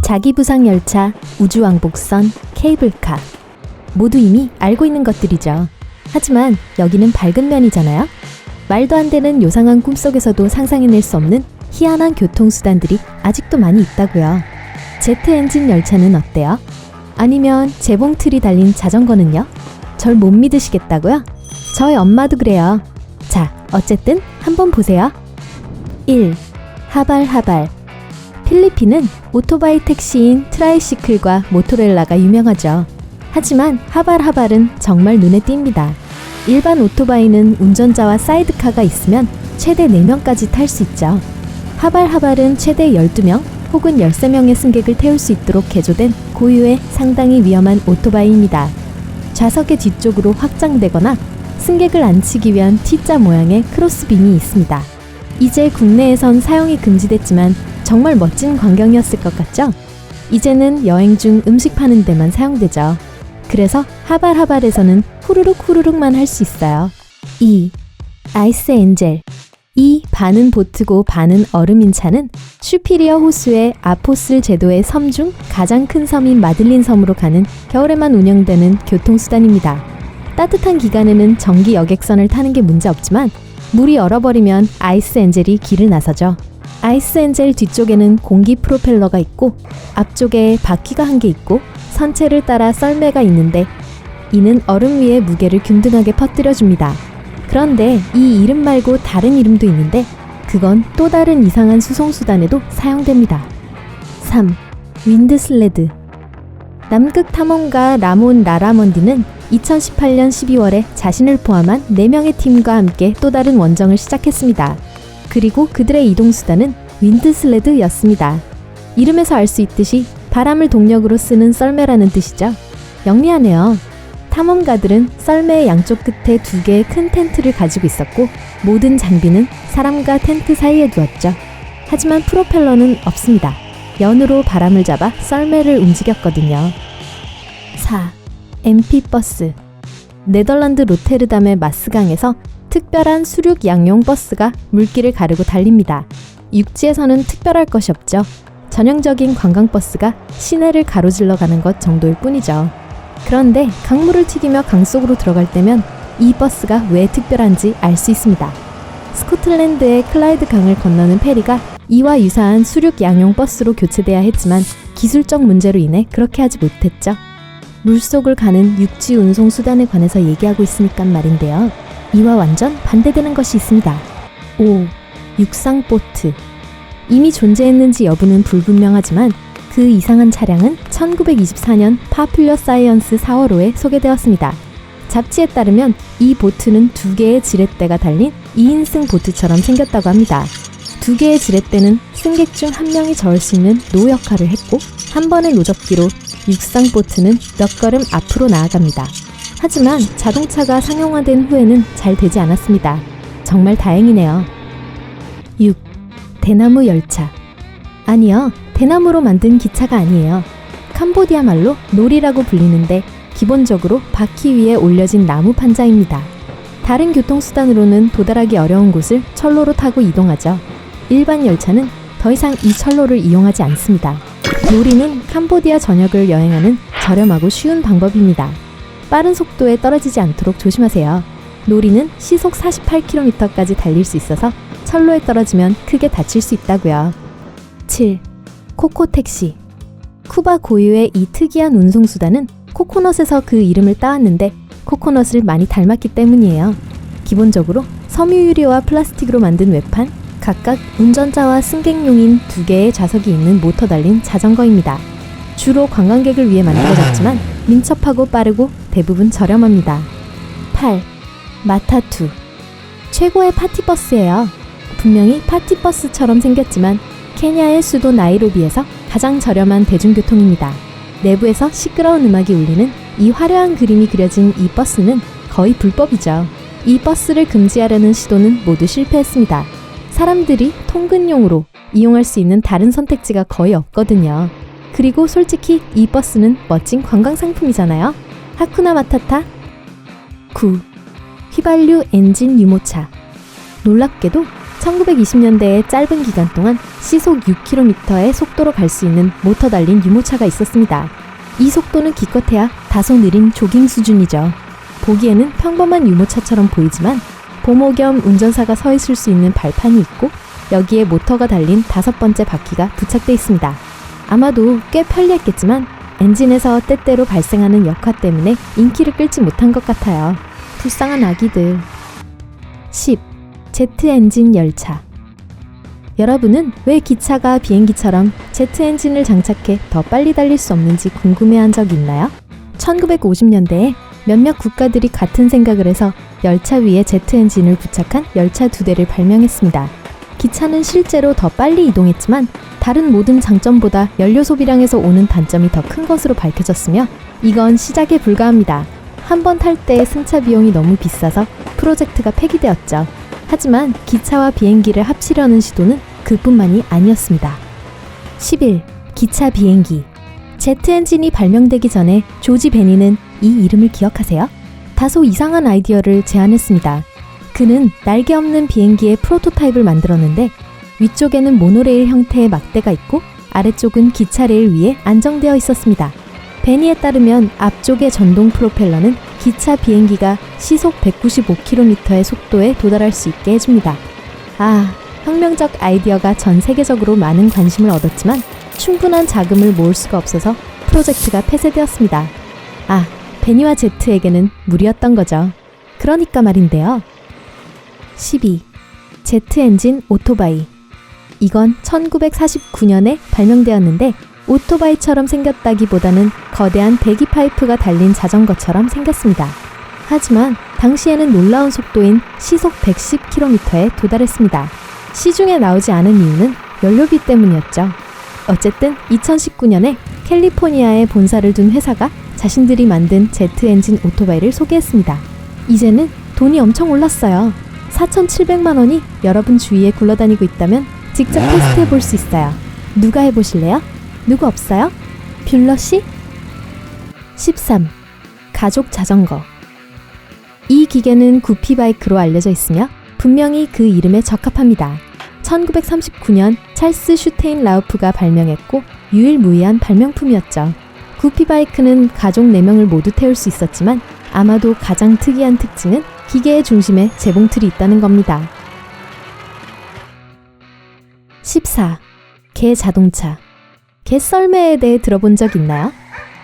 자기부상열차, 우주왕복선, 케이블카. 모두 이미 알고 있는 것들이죠. 하지만 여기는 밝은 면이잖아요. 말도 안 되는 요상한 꿈속에서도 상상해낼 수 없는 희한한 교통수단들이 아직도 많이 있다고요. 제트 엔진 열차는 어때요? 아니면 재봉틀이 달린 자전거는요? 절 못 믿으시겠다고요? 저희 엄마도 그래요. 자, 어쨌든 한번 보세요. 1. 하발하발. 필리핀은 오토바이 택시인 트라이시클과 모토렐라가 유명하죠. 하지만 하발하발은 정말 눈에 띕니다. 일반 오토바이는 운전자와 사이드카가 있으면 최대 4명까지 탈 수 있죠. 하발하발은 최대 12명 혹은 13명의 승객을 태울 수 있도록 개조된 고유의 상당히 위험한 오토바이입니다. 좌석의 뒤쪽으로 확장되거나 승객을 앉히기 위한 T자 모양의 크로스빔이 있습니다. 이제 국내에선 사용이 금지됐지만 정말 멋진 광경이었을 것 같죠? 이제는 여행 중 음식 파는 데만 사용되죠. 그래서 하발하발에서는 후루룩만 할 수 있어요. 2. 아이스 엔젤. 이 반은 보트고 반은 얼음인 차는 슈피리어 호수의 아포슬 제도의 섬 중 가장 큰 섬인 마들린 섬으로 가는 겨울에만 운영되는 교통수단입니다. 따뜻한 기간에는 전기 여객선을 타는 게 문제 없지만 물이 얼어버리면 아이스 엔젤이 길을 나서죠. 아이스 엔젤 뒤쪽에는 공기 프로펠러가 있고 앞쪽에 바퀴가 한 개 있고 선체를 따라 썰매가 있는데 이는 얼음 위에 무게를 균등하게 퍼뜨려줍니다. 그런데 이 이름 말고 다른 이름도 있는데 그건 또 다른 이상한 수송수단에도 사용됩니다. 3. 윈드슬레드. 남극 탐험가 라몬 라라먼디는 2018년 12월에 자신을 포함한 4명의 팀과 함께 또 다른 원정을 시작했습니다. 그리고 그들의 이동수단은 윈드슬레드였습니다. 이름에서 알 수 있듯이 바람을 동력으로 쓰는 썰매라는 뜻이죠. 영리하네요. 탐험가들은 썰매의 양쪽 끝에 2개의 큰 텐트를 가지고 있었고 모든 장비는 사람과 텐트 사이에 두었죠. 하지만 프로펠러는 없습니다. 연으로 바람을 잡아 썰매를 움직였거든요. 4. MP버스. 네덜란드 로테르담의 마스강에서 특별한 수륙 양용 버스가 물길을 가르고 달립니다. 육지에서는 특별할 것이 없죠. 전형적인 관광버스가 시내를 가로질러 가는 것 정도일 뿐이죠. 그런데 강물을 튀기며 강 속으로 들어갈 때면 이 버스가 왜 특별한지 알 수 있습니다. 스코틀랜드의 클라이드 강을 건너는 페리가 이와 유사한 수륙 양용 버스로 교체돼야 했지만 기술적 문제로 인해 그렇게 하지 못했죠. 물속을 가는 육지 운송 수단에 관해서 얘기하고 있으니까 말인데요. 이와 완전 반대되는 것이 있습니다. 5. 육상보트. 이미 존재했는지 여부는 불분명하지만 그 이상한 차량은 1924년 파퓰러 사이언스 4월호에 소개되었습니다. 잡지에 따르면 이 보트는 2개의 지렛대가 달린 2인승 보트처럼 생겼다고 합니다. 2개의 지렛대는 승객 중 1명이 저을 수 있는 노 역할을 했고 한 번의 노접기로 육상보트는 몇 걸음 앞으로 나아갑니다. 하지만 자동차가 상용화된 후에는 잘 되지 않았습니다. 정말 다행이네요. 6. 대나무 열차. 아니요, 대나무로 만든 기차가 아니에요. 캄보디아 말로 놀이라고 불리는데 기본적으로 바퀴 위에 올려진 나무 판자입니다. 다른 교통수단으로는 도달하기 어려운 곳을 철로로 타고 이동하죠. 일반 열차는 더 이상 이 철로를 이용하지 않습니다. 놀이는 캄보디아 전역을 여행하는 저렴하고 쉬운 방법입니다. 빠른 속도에 떨어지지 않도록 조심하세요. 놀이는 시속 48km까지 달릴 수 있어서 철로에 떨어지면 크게 다칠 수 있다고요. 7. 코코택시. 쿠바 고유의 이 특이한 운송수단은 코코넛에서 그 이름을 따왔는데 코코넛을 많이 닮았기 때문이에요. 기본적으로 섬유유리와 플라스틱으로 만든 외판, 각각 운전자와 승객용인 2개의 좌석이 있는 모터 달린 자전거입니다. 주로 관광객을 위해 만들어졌지만 민첩하고 빠르고 대부분 저렴합니다. 8. 마타투. 최고의 파티버스예요. 분명히 파티버스처럼 생겼지만 케냐의 수도 나이로비에서 가장 저렴한 대중교통입니다. 내부에서 시끄러운 음악이 울리는 이 화려한 그림이 그려진 이 버스는 거의 불법이죠. 이 버스를 금지하려는 시도는 모두 실패했습니다. 사람들이 통근용으로 이용할 수 있는 다른 선택지가 거의 없거든요. 그리고 솔직히 이 버스는 멋진 관광상품이잖아요. 하쿠나 마타타. 9. 휘발유 엔진 유모차. 놀랍게도 1920년대의 짧은 기간 동안 시속 6km의 속도로 갈 수 있는 모터 달린 유모차가 있었습니다. 이 속도는 기껏해야 다소 느린 조깅 수준이죠. 보기에는 평범한 유모차처럼 보이지만 보모 겸 운전사가 서 있을 수 있는 발판이 있고 여기에 모터가 달린 5번째 바퀴가 부착돼 있습니다. 아마도 꽤 편리했겠지만 엔진에서 때때로 발생하는 역화 때문에 인기를 끌지 못한 것 같아요. 불쌍한 아기들. 10. 제트 엔진 열차. 여러분은 왜 기차가 비행기처럼 제트 엔진을 장착해 더 빨리 달릴 수 없는지 궁금해한 적 있나요? 1950년대에 몇몇 국가들이 같은 생각을 해서 열차 위에 제트 엔진을 부착한 열차 2대를 발명했습니다. 기차는 실제로 더 빨리 이동했지만 다른 모든 장점보다 연료 소비량에서 오는 단점이 더 큰 것으로 밝혀졌으며 이건 시작에 불과합니다. 한 번 탈 때의 승차 비용이 너무 비싸서 프로젝트가 폐기되었죠. 하지만 기차와 비행기를 합치려는 시도는 그뿐만이 아니었습니다. 11. 기차 비행기. 제트 엔진이 발명되기 전에 조지 베니는 이 이름을 기억하세요? 다소 이상한 아이디어를 제안했습니다. 그는 날개 없는 비행기의 프로토타입을 만들었는데 위쪽에는 모노레일 형태의 막대가 있고 아래쪽은 기차 레일 위에 안정되어 있었습니다. 베니에 따르면 앞쪽의 전동 프로펠러는 기차 비행기가 시속 195km의 속도에 도달할 수 있게 해줍니다. 혁명적 아이디어가 전 세계적으로 많은 관심을 얻었지만 충분한 자금을 모을 수가 없어서 프로젝트가 폐쇄되었습니다. 베니와 제트에게는 무리였던 거죠. 그러니까 말인데요. 12. 제트 엔진 오토바이. 이건 1949년에 발명되었는데 오토바이처럼 생겼다기보다는 거대한 배기 파이프가 달린 자전거처럼 생겼습니다. 하지만 당시에는 놀라운 속도인 시속 110km에 도달했습니다. 시중에 나오지 않은 이유는 연료비 때문이었죠. 어쨌든 2019년에 캘리포니아에 본사를 둔 회사가 자신들이 만든 제트 엔진 오토바이를 소개했습니다. 이제는 돈이 엄청 올랐어요. 4,700만 원이 여러분 주위에 굴러다니고 있다면 직접 테스트해 볼 수 있어요. 누가 해보실래요? 누구 없어요? 뷰러씨? 13. 가족 자전거. 이 기계는 구피바이크로 알려져 있으며 분명히 그 이름에 적합합니다. 1939년 찰스 슈테인 라우프가 발명했고 유일무이한 발명품이었죠. 구피바이크는 가족 4명을 모두 태울 수 있었지만 아마도 가장 특이한 특징은 기계의 중심에 재봉틀이 있다는 겁니다. 14. 개 자동차. 개 썰매에 대해 들어본 적 있나요?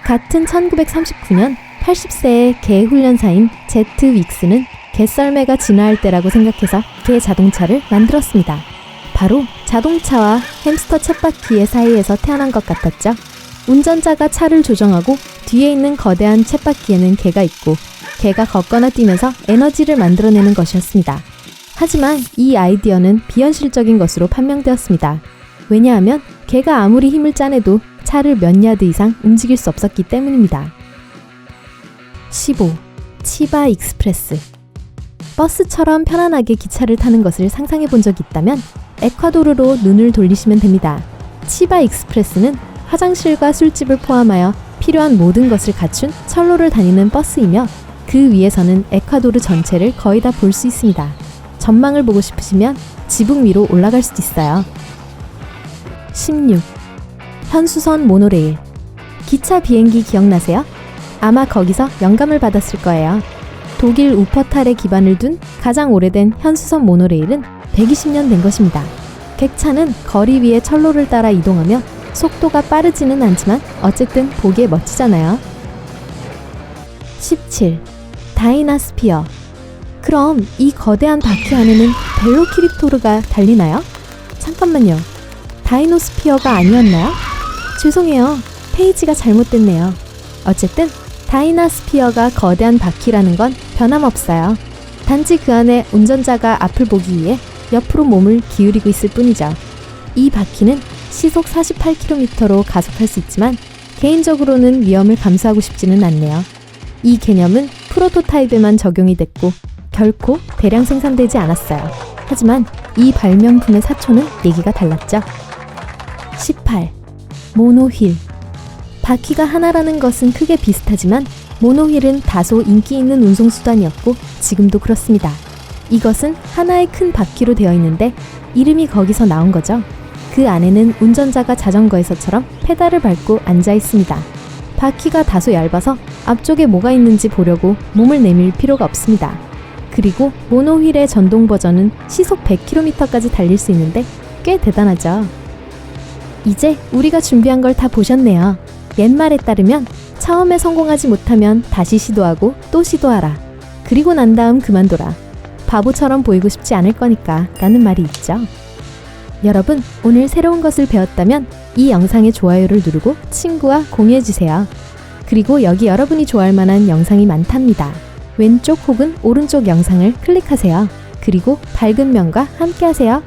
같은 1939년 80세의 개 훈련사인 제트 윅스는 개 썰매가 진화할 때라고 생각해서 개 자동차를 만들었습니다. 바로 자동차와 햄스터 쳇바퀴의 사이에서 태어난 것 같았죠. 운전자가 차를 조정하고 뒤에 있는 거대한 쳇바퀴에는 개가 있고 개가 걷거나 뛰면서 에너지를 만들어내는 것이었습니다. 하지만 이 아이디어는 비현실적인 것으로 판명되었습니다. 왜냐하면 개가 아무리 힘을 짜내도 차를 몇 야드 이상 움직일 수 없었기 때문입니다. 15. 치바 익스프레스. 버스처럼 편안하게 기차를 타는 것을 상상해 본 적이 있다면 에콰도르로 눈을 돌리시면 됩니다. 치바 익스프레스는 화장실과 술집을 포함하여 필요한 모든 것을 갖춘 철로를 다니는 버스이며 그 위에서는 에콰도르 전체를 거의 다 볼 수 있습니다. 전망을 보고 싶으시면 지붕 위로 올라갈 수도 있어요. 16. 현수선 모노레일. 기차 비행기 기억나세요? 아마 거기서 영감을 받았을 거예요. 독일 우퍼탈에 기반을 둔 가장 오래된 현수선 모노레일은 120년 된 것입니다. 객차는 거리 위에 철로를 따라 이동하며 속도가 빠르지는 않지만 어쨌든 보기에 멋지잖아요. 17. 다이나스피어. 그럼 이 거대한 바퀴 안에는 벨로키립토르가 달리나요? 잠깐만요. 다이노스피어가 아니었나요? 죄송해요. 페이지가 잘못됐네요. 어쨌든 다이나스피어가 거대한 바퀴라는 건 변함없어요. 단지 그 안에 운전자가 앞을 보기 위해 옆으로 몸을 기울이고 있을 뿐이죠. 이 바퀴는 시속 48km로 가속할 수 있지만 개인적으로는 위험을 감수하고 싶지는 않네요. 이 개념은 프로토타입에만 적용이 됐고 결코 대량 생산되지 않았어요. 하지만 이 발명품의 사초는 얘기가 달랐죠. 18. 모노휠. 바퀴가 하나라는 것은 크게 비슷하지만 모노휠은 다소 인기 있는 운송수단이었고 지금도 그렇습니다. 이것은 하나의 큰 바퀴로 되어 있는데 이름이 거기서 나온 거죠. 그 안에는 운전자가 자전거에서처럼 페달을 밟고 앉아 있습니다. 바퀴가 다소 얇아서 앞쪽에 뭐가 있는지 보려고 몸을 내밀 필요가 없습니다. 그리고 모노휠의 전동 버전은 시속 100km까지 달릴 수 있는데 꽤 대단하죠. 이제 우리가 준비한 걸 다 보셨네요. 옛말에 따르면 처음에 성공하지 못하면 다시 시도하고 또 시도하라. 그리고 난 다음 그만둬라. 바보처럼 보이고 싶지 않을 거니까 라는 말이 있죠. 여러분, 오늘 새로운 것을 배웠다면 이 영상에 좋아요를 누르고 친구와 공유해주세요. 그리고 여기 여러분이 좋아할 만한 영상이 많답니다. 왼쪽 혹은 오른쪽 영상을 클릭하세요. 그리고 밝은 면과 함께 하세요.